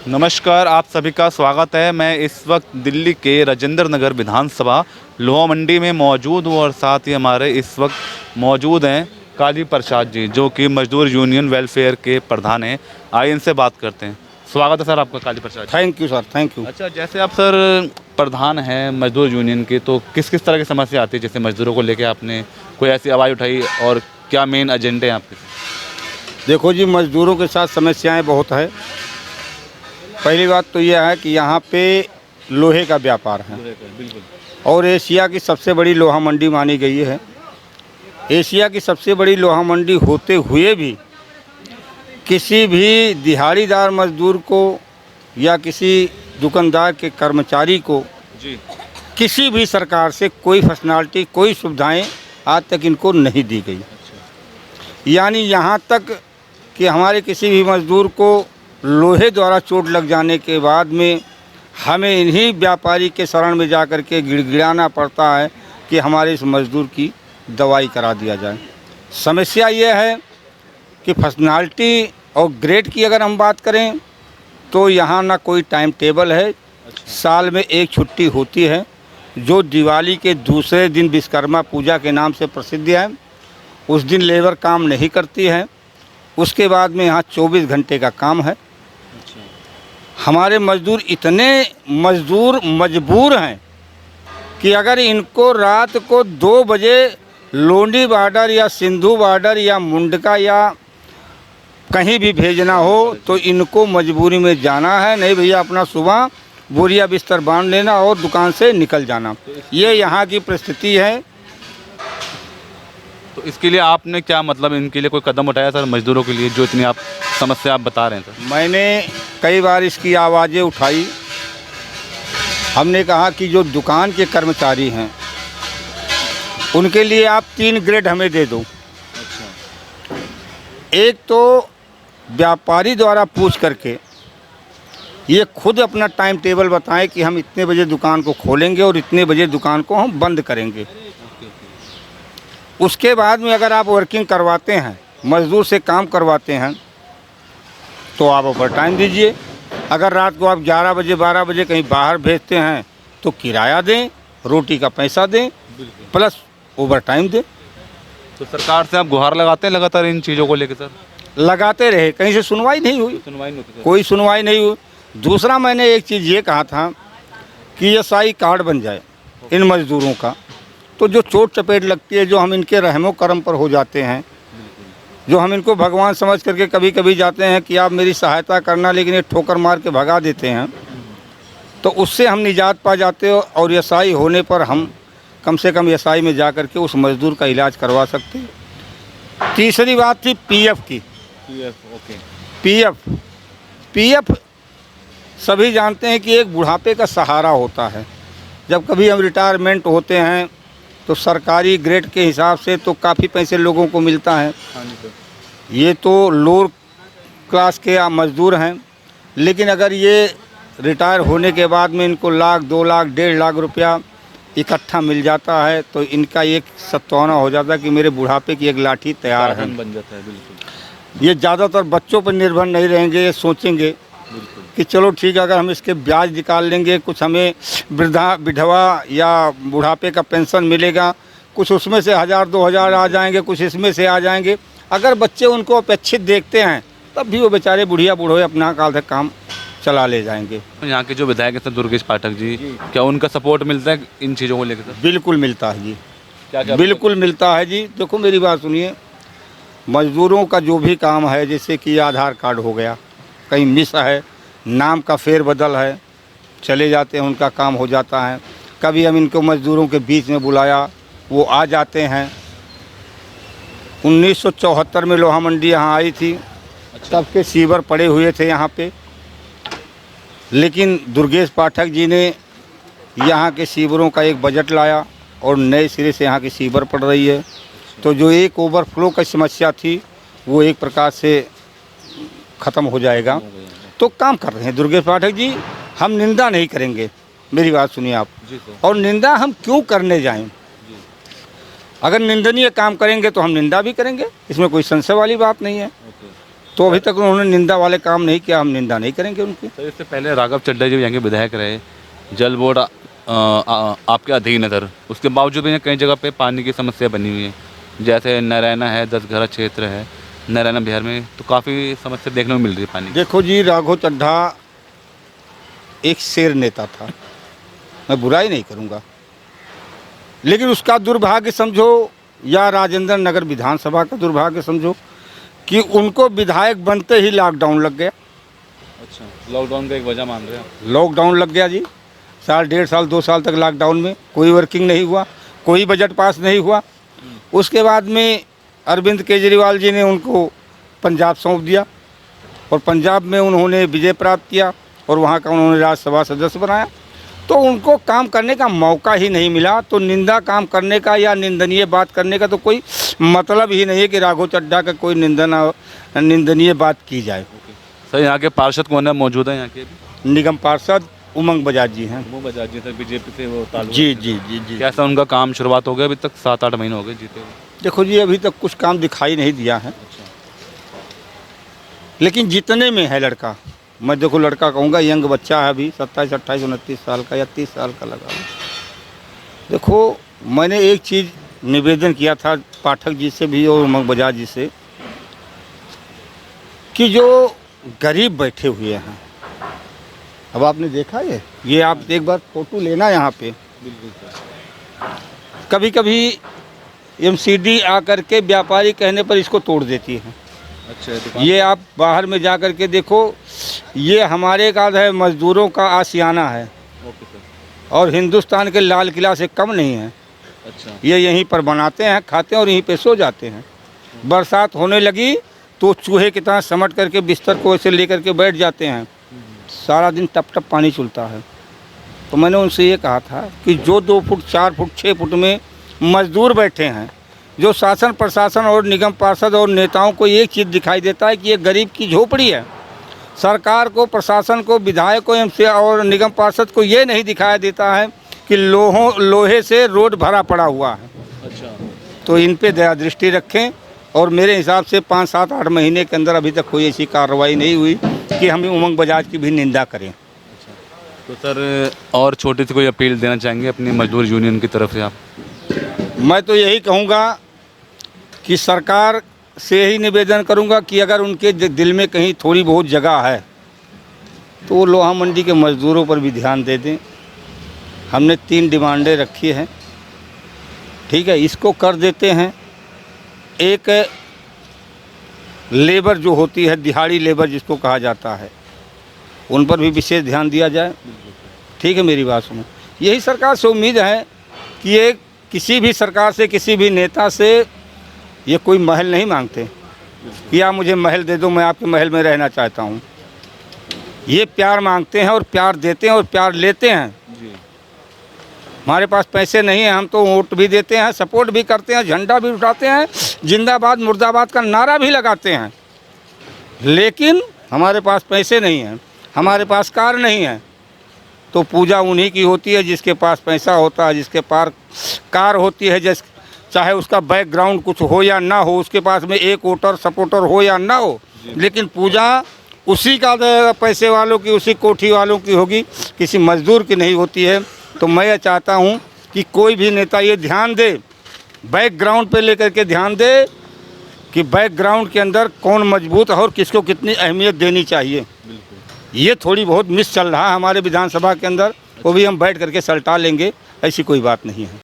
नमस्कार, आप सभी का स्वागत है। मैं इस वक्त दिल्ली के राजेंद्र नगर विधानसभा लोहा मंडी में मौजूद हूँ और साथ ही हमारे इस वक्त मौजूद हैं काली प्रसाद जी, जो कि मजदूर यूनियन वेलफेयर के प्रधान हैं। आइए इनसे बात करते हैं। स्वागत है सर आपका Kali Prasad ji. Thank you sir, thank you. अच्छा, जैसे आप सर प्रधान हैं मजदूर यूनियन के, तो किस किस तरह की समस्या आती है? जैसे मजदूरों को लेकर आपने कोई ऐसी आवाज़ उठाई और क्या मेन एजेंडे हैं आपके? देखो जी, मज़दूरों के साथ समस्याएं बहुत है। पहली बात तो यह है कि यहाँ पे लोहे का व्यापार है बिल्कुल। और एशिया की सबसे बड़ी लोहा मंडी मानी गई है। एशिया की सबसे बड़ी लोहा मंडी होते हुए भी किसी भी दिहाड़ीदार मजदूर को या किसी दुकानदार के कर्मचारी को जी। किसी भी सरकार से कोई फैसिलिटी, कोई सुविधाएं आज तक इनको नहीं दी गई। यानी यहाँ तक कि हमारे किसी भी मजदूर को लोहे द्वारा चोट लग जाने के बाद में हमें इन्हीं व्यापारी के शरण में जाकर के गिड़गिड़ाना पड़ता है कि हमारे इस मजदूर की दवाई करा दिया जाए। समस्या ये है कि फैसिलिटी और ग्रेड की अगर हम बात करें तो यहाँ ना कोई टाइम टेबल है। साल में एक छुट्टी होती है जो दिवाली के दूसरे दिन विश्वकर्मा पूजा के नाम से प्रसिद्ध है। उस दिन लेबर काम नहीं करती है। उसके बाद में यहाँ 24 घंटे का काम है। हमारे मजदूर इतने मजबूर हैं कि अगर इनको रात को 2 बजे लोंडी बॉर्डर या सिंधु बॉर्डर या मुंडका या कहीं भी भेजना हो तो इनको मजबूरी में जाना है। नहीं भैया, अपना सुबह बोरिया बिस्तर बांध लेना और दुकान से निकल जाना। ये यहाँ की परिस्थिति है। तो इसके लिए आपने क्या मतलब इनके लिए कोई कदम उठाया सर, मजदूरों के लिए जो इतनी आप समस्या आप बता रहे हैं सर? मैंने कई बार इसकी आवाज़ें उठाई। हमने कहा कि जो दुकान के कर्मचारी हैं उनके लिए आप 3 ग्रेड हमें दे दो। एक तो व्यापारी द्वारा पूछ करके ये खुद अपना टाइम टेबल बताएं कि हम इतने बजे दुकान को खोलेंगे और इतने बजे दुकान को हम बंद करेंगे। उसके बाद में अगर आप वर्किंग करवाते हैं, मज़दूर से काम करवाते हैं, तो आप ओवर टाइम दीजिए। अगर रात को आप 11 बजे 12 बजे कहीं बाहर भेजते हैं तो किराया दें, रोटी का पैसा दें, प्लस ओवर टाइम दें। तो सरकार से आप गुहार लगाते हैं लगातार इन चीज़ों को लेकर सर? लगाते रहे, कहीं से सुनवाई नहीं हुई। सुनवाई नहीं होती सर? कोई सुनवाई नहीं हुई। दूसरा, मैंने एक चीज़ ये कहा था कि ESI कार्ड बन जाए इन मज़दूरों का, तो जो चोट चपेट लगती है, जो हम इनके रहमो करम पर हो जाते हैं, जो हम इनको भगवान समझ करके कभी कभी जाते हैं कि आप मेरी सहायता करना, लेकिन ये ठोकर मार के भगा देते हैं, तो उससे हम निजात पा जाते हो और ESI होने पर हम कम से कम ESI में जा कर के उस मज़दूर का इलाज करवा सकते हैं। तीसरी बात थी PF की। ओके। PF सभी जानते हैं कि एक बुढ़ापे का सहारा होता है। जब कभी हम रिटायरमेंट होते हैं तो सरकारी ग्रेड के हिसाब से तो काफ़ी पैसे लोगों को मिलता है। ये तो लोअर क्लास के मज़दूर हैं, लेकिन अगर ये रिटायर होने के बाद में इनको लाख 2 लाख 1.5 लाख रुपया इकट्ठा मिल जाता है तो इनका एक सत्वाना हो जाता है कि मेरे बुढ़ापे की एक लाठी तैयार है, बन जाता है। बिल्कुल। ये ज़्यादातर बच्चों पर निर्भर नहीं रहेंगे। ये सोचेंगे कि चलो ठीक है, अगर हम इसके ब्याज निकाल लेंगे, कुछ हमें विधवा या बुढ़ापे का पेंशन मिलेगा, कुछ उसमें से 1000-2000 आ जाएंगे, कुछ इसमें से आ जाएंगे। अगर बच्चे उनको अपेक्षित देखते हैं तब भी वो बेचारे बुढ़िया बूढ़े अपना काल तक काम चला ले जाएंगे। यहाँ के जो विधायक हैं सर दुर्गेश पाठक जी, क्या उनका सपोर्ट मिलता है इन चीज़ों को लेकर सर? बिल्कुल मिलता है जी। क्या बिल्कुल मिलता है जी। देखो मेरी बात सुनिए, मज़दूरों का जो भी काम है, जैसे कि आधार कार्ड हो गया, कहीं मिस है, नाम का फेरबदल है, चले जाते हैं, उनका काम हो जाता है। कभी हम इनको मज़दूरों के बीच में बुलाया, वो आ जाते हैं। 1974 में लोहा मंडी यहाँ आई थी। तब के सीवर पड़े हुए थे यहाँ पे, लेकिन दुर्गेश पाठक जी ने यहाँ के सीवरों का एक बजट लाया और नए सिरे से यहाँ की सीवर पड़ रही है। तो जो एक ओवरफ्लो की समस्या थी वो एक प्रकार से ख़त्म हो जाएगा। तो काम कर रहे हैं दुर्गेश पाठक जी। हम निंदा नहीं करेंगे, मेरी बात सुनिए आप। और निंदा हम क्यों करने जाएं? अगर निंदनीय काम करेंगे तो हम निंदा भी करेंगे, इसमें कोई संशय वाली बात नहीं है। तो अभी तक उन्होंने निंदा वाले काम नहीं किया, हम निंदा नहीं करेंगे उनकी। सर इससे पहले राघव चड्ढा जी यहाँ के विधायक रहे, जल बोर्ड आपके अधीन है सर, उसके बावजूद भी यहाँ कई जगह पे पानी की समस्या बनी हुई है, जैसे नारायणा है, 10 घरा क्षेत्र है नारायणा बिहार में, तो काफ़ी समस्या देखने को मिल रही है पानी की। देखो जी, राघव चड्ढा एक शेर नेता था, मैं बुराई नहीं करूँगा, लेकिन उसका दुर्भाग्य समझो या राजेंद्र नगर विधानसभा का दुर्भाग्य समझो कि उनको विधायक बनते ही लॉकडाउन लग गया। अच्छा, लॉकडाउन का एक वजह मान रहे हैं? लॉकडाउन लग गया जी, साल 1.5 साल 2 साल तक लॉकडाउन में कोई वर्किंग नहीं हुआ, कोई बजट पास नहीं हुआ। उसके बाद में अरविंद केजरीवाल जी ने उनको पंजाब सौंप दिया और पंजाब में उन्होंने विजय प्राप्त किया और वहाँ का उन्होंने राज्यसभा सदस्य बनाया, तो उनको काम करने का मौका ही नहीं मिला। तो निंदा काम करने का या निंदनीय बात करने का तो कोई मतलब ही नहीं है कि राघव चड्ढा का कोई निंदनीय बात की जाए। सर यहाँ के पार्षद कौन है मौजूद है यहाँ के? निगम पार्षद उमंग बजाज जी हैं। वो बजाज जी सर, बीजेपी से वो ताल्लुक जी है। जी जी जी। कैसा उनका काम शुरुआत हो गया? अभी तक 7-8 महीने हो गए जीते हुए। देखो जी, अभी तक कुछ काम दिखाई नहीं दिया है, लेकिन जितने में है लड़का, मैं देखो लड़का कहूँगा, यंग बच्चा है, अभी 27, 28, 29 साल का या 30 साल का लगा। देखो, मैंने एक चीज़ निवेदन किया था पाठक जी से भी और उमंग बजाज जी से कि जो गरीब बैठे हुए हैं, अब आपने देखा ये आप एक बार फोटो लेना यहाँ पे। कभी कभी एमसीडी आकर के व्यापारी कहने पर इसको तोड़ देती है। अच्छा, ये आप बाहर में जा कर के देखो, ये हमारे का है, मजदूरों का आशियाना है। Okay sir. और हिंदुस्तान के लाल किला से कम नहीं है। अच्छा, ये यहीं पर बनाते हैं, खाते हैं और यहीं पे सो जाते हैं। बरसात होने लगी तो चूहे की तरह समट करके बिस्तर को ऐसे लेकर के बैठ जाते हैं, सारा दिन टप टप पानी चुलता है। तो मैंने उनसे ये कहा था कि जो 2 फुट 4 फुट 6 फुट में मजदूर बैठे हैं, जो शासन प्रशासन और निगम पार्षद और नेताओं को एक चीज़ दिखाई देता है कि ये गरीब की झोपड़ी है, सरकार को, प्रशासन को, विधायक को, एमसी और निगम पार्षद को ये नहीं दिखाया देता है कि लोहे से रोड भरा पड़ा हुआ है। अच्छा, तो इन पे दया दृष्टि रखें। और मेरे हिसाब से 5, 7, 8 महीने के अंदर अभी तक कोई ऐसी कार्रवाई नहीं हुई कि हम उमंग बजाज की भी निंदा करें। तो सर और छोटी सी कोई अपील देना चाहेंगे अपनी मजदूर यूनियन की तरफ से आप? मैं तो यही कहूँगा कि सरकार से ही निवेदन करूँगा कि अगर उनके दिल में कहीं थोड़ी बहुत जगह है तो वो लोहा मंडी के मज़दूरों पर भी ध्यान दे दें। हमने 3 डिमांडें रखी हैं, ठीक है, इसको कर देते हैं। एक लेबर जो होती है, दिहाड़ी लेबर जिसको कहा जाता है, उन पर भी विशेष ध्यान दिया जाए। ठीक है, मेरी बात सुनो। यही सरकार से उम्मीद है कि ये किसी भी सरकार से, किसी भी नेता से ये कोई महल नहीं मांगते कि आप मुझे महल दे दो, मैं आपके महल में रहना चाहता हूँ। ये प्यार मांगते हैं और प्यार देते हैं और प्यार लेते हैं। हमारे पास पैसे नहीं हैं, हम तो वोट भी देते हैं, सपोर्ट भी करते हैं, झंडा भी उठाते हैं, जिंदाबाद मुर्दाबाद का नारा भी लगाते हैं, लेकिन हमारे पास पैसे नहीं हैं, हमारे पास कार नहीं है। तो पूजा उन्हीं की होती है जिसके पास पैसा होता है, जिसके पास कार होती है, चाहे उसका बैकग्राउंड कुछ हो या ना हो, उसके पास में एक वोटर सपोर्टर हो या ना हो, लेकिन पूजा उसी का पैसे वालों की, उसी कोठी वालों की होगी, किसी मजदूर की नहीं होती है। तो मैं ये चाहता हूँ कि कोई भी नेता ये ध्यान दे, बैकग्राउंड पे लेकर के ध्यान दे कि बैकग्राउंड के अंदर कौन मजबूत है और किसको कितनी अहमियत देनी चाहिए। ये थोड़ी बहुत मिस चल रहा है हमारे विधानसभा के अंदर, वो भी हम बैठ करके सलटा लेंगे, ऐसी कोई बात नहीं है।